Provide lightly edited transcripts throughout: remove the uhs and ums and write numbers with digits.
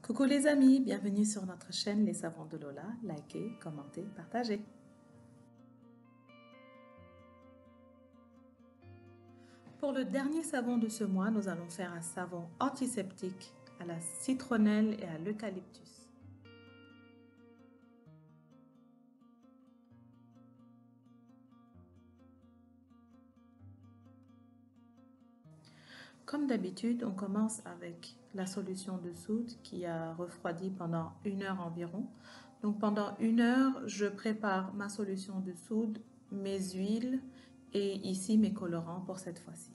Coucou les amis, bienvenue sur notre chaîne Les Savons de Lola. Likez, commentez, partagez. Pour le dernier savon de ce mois, nous allons faire un savon antiseptique à la citronnelle et à l'eucalyptus. Comme d'habitude, on commence avec la solution de soude qui a refroidi pendant 1 heure environ. Donc pendant 1 heure, je prépare ma solution de soude, mes huiles et ici mes colorants pour cette fois-ci.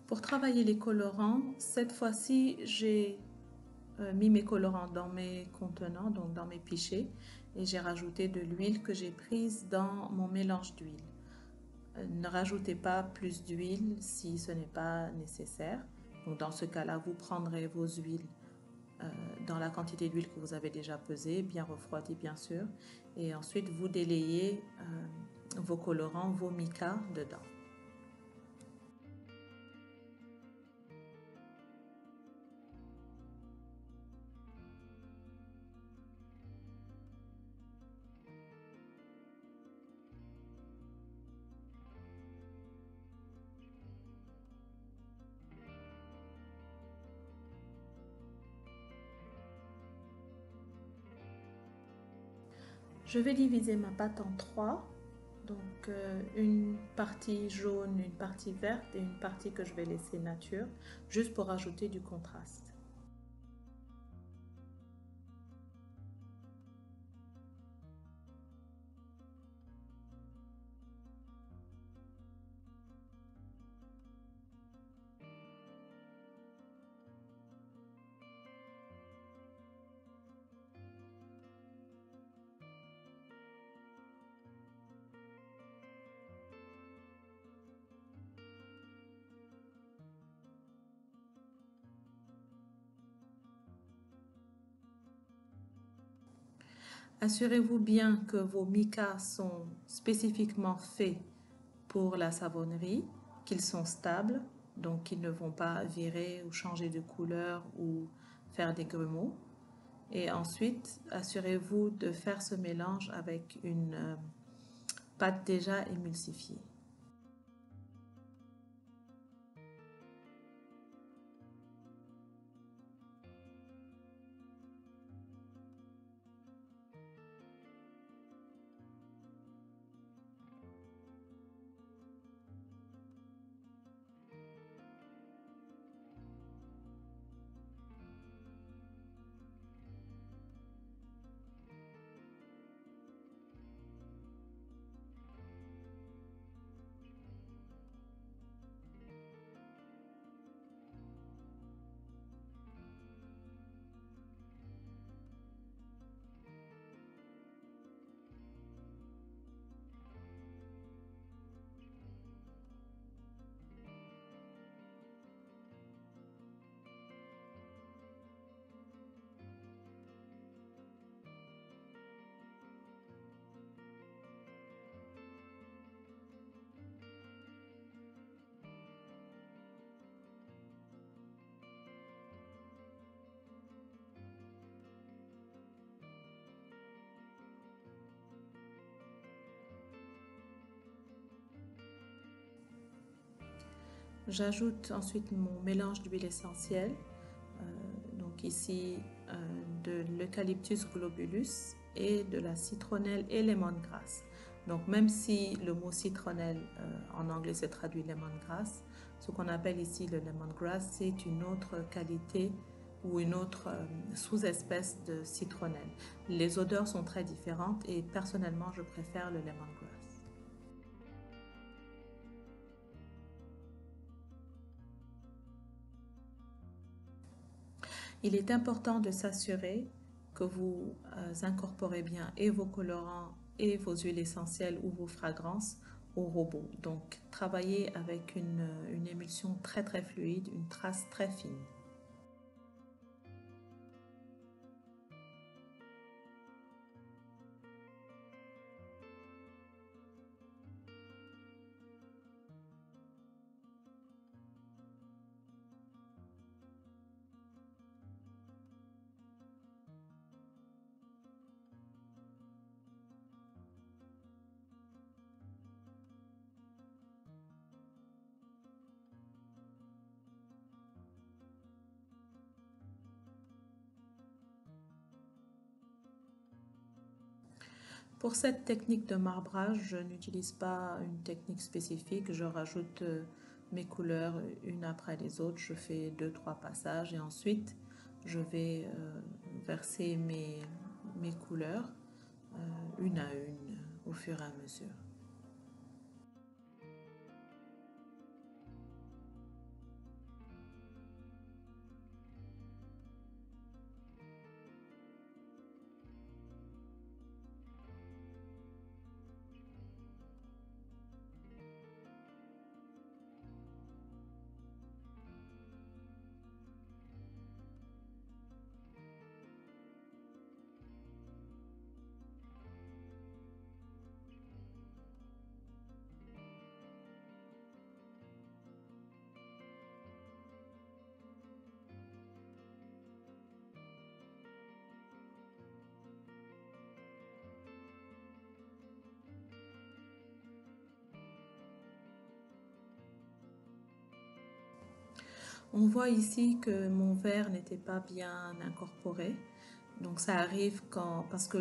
Pour travailler les colorants, cette fois-ci, j'ai mis mes colorants dans mes contenants, donc dans mes pichets, et j'ai rajouté de l'huile que j'ai prise dans mon mélange d'huile. Ne rajoutez pas plus d'huile si ce n'est pas nécessaire. Donc dans ce cas-là, vous prendrez vos huiles dans la quantité d'huile que vous avez déjà pesée, bien refroidie bien sûr, et ensuite vous délayez vos colorants, vos micas dedans. Je vais diviser ma pâte en 3. Donc une partie jaune, une partie verte et une partie que je vais laisser nature, juste pour ajouter du contraste. Assurez-vous bien que vos micas sont spécifiquement faits pour la savonnerie, qu'ils sont stables, donc qu'ils ne vont pas virer ou changer de couleur ou faire des grumeaux. Et ensuite, assurez-vous de faire ce mélange avec une pâte déjà émulsifiée. J'ajoute ensuite mon mélange d'huile essentielle, donc ici de l'eucalyptus globulus et de la citronnelle et lemongrass. Donc même si le mot citronnelle en anglais se traduit lemongrass, ce qu'on appelle ici le lemongrass, c'est une autre qualité ou une autre sous-espèce de citronnelle. Les odeurs sont très différentes et personnellement je préfère le lemongrass. Il est important de s'assurer que vous incorporez bien et vos colorants et vos huiles essentielles ou vos fragrances au robot. Donc, travaillez avec une émulsion très très fluide, une trace très fine. Pour cette technique de marbrage, je n'utilise pas une technique spécifique. Je rajoute mes couleurs une après les autres. Je fais 2-3 passages et ensuite je vais verser mes couleurs une à une au fur et à mesure. On voit ici que mon verre n'était pas bien incorporé. Donc ça arrive parce que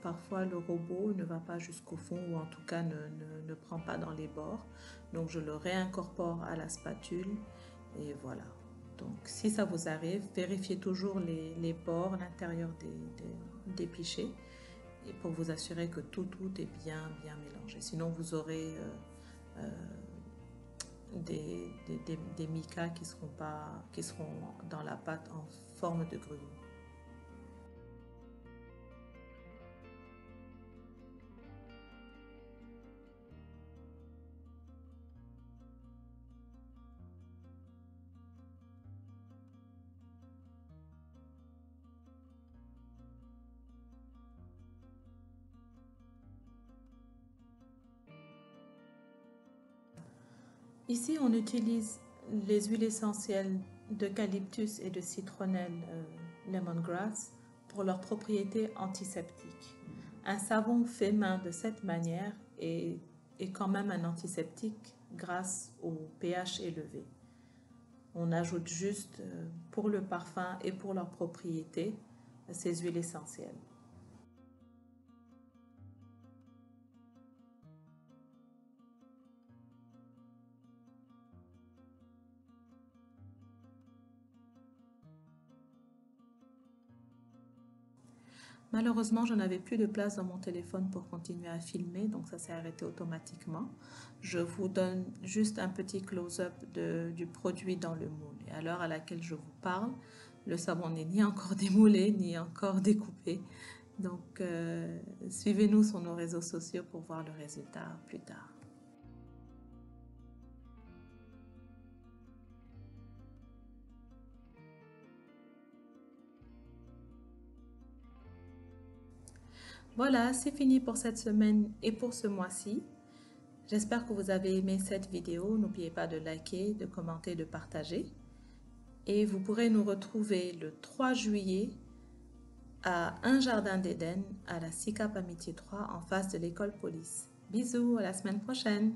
parfois le robot ne va pas jusqu'au fond ou en tout cas ne prend pas dans les bords. Donc je le réincorpore à la spatule et voilà. Donc si ça vous arrive, vérifiez toujours les bords, l'intérieur des pichets et pour vous assurer que tout est bien mélangé. Sinon vous aurez des micas qui seront dans la pâte en forme de grumeaux. Ici, on utilise les huiles essentielles d'eucalyptus et de citronnelle lemongrass pour leurs propriétés antiseptiques. Un savon fait main de cette manière est quand même un antiseptique grâce au pH élevé. On ajoute juste pour le parfum et pour leurs propriétés ces huiles essentielles. Malheureusement, je n'avais plus de place dans mon téléphone pour continuer à filmer, donc ça s'est arrêté automatiquement. Je vous donne juste un petit close-up du produit dans le moule. Et à l'heure à laquelle je vous parle, le savon n'est ni encore démoulé, ni encore découpé. Donc, suivez-nous sur nos réseaux sociaux pour voir le résultat plus tard. Voilà, c'est fini pour cette semaine et pour ce mois-ci. J'espère que vous avez aimé cette vidéo. N'oubliez pas de liker, de commenter, de partager. Et vous pourrez nous retrouver le 3 juillet à Un Jardin d'Éden à la SICAP Amitié 3 en face de l'école police. Bisous, à la semaine prochaine.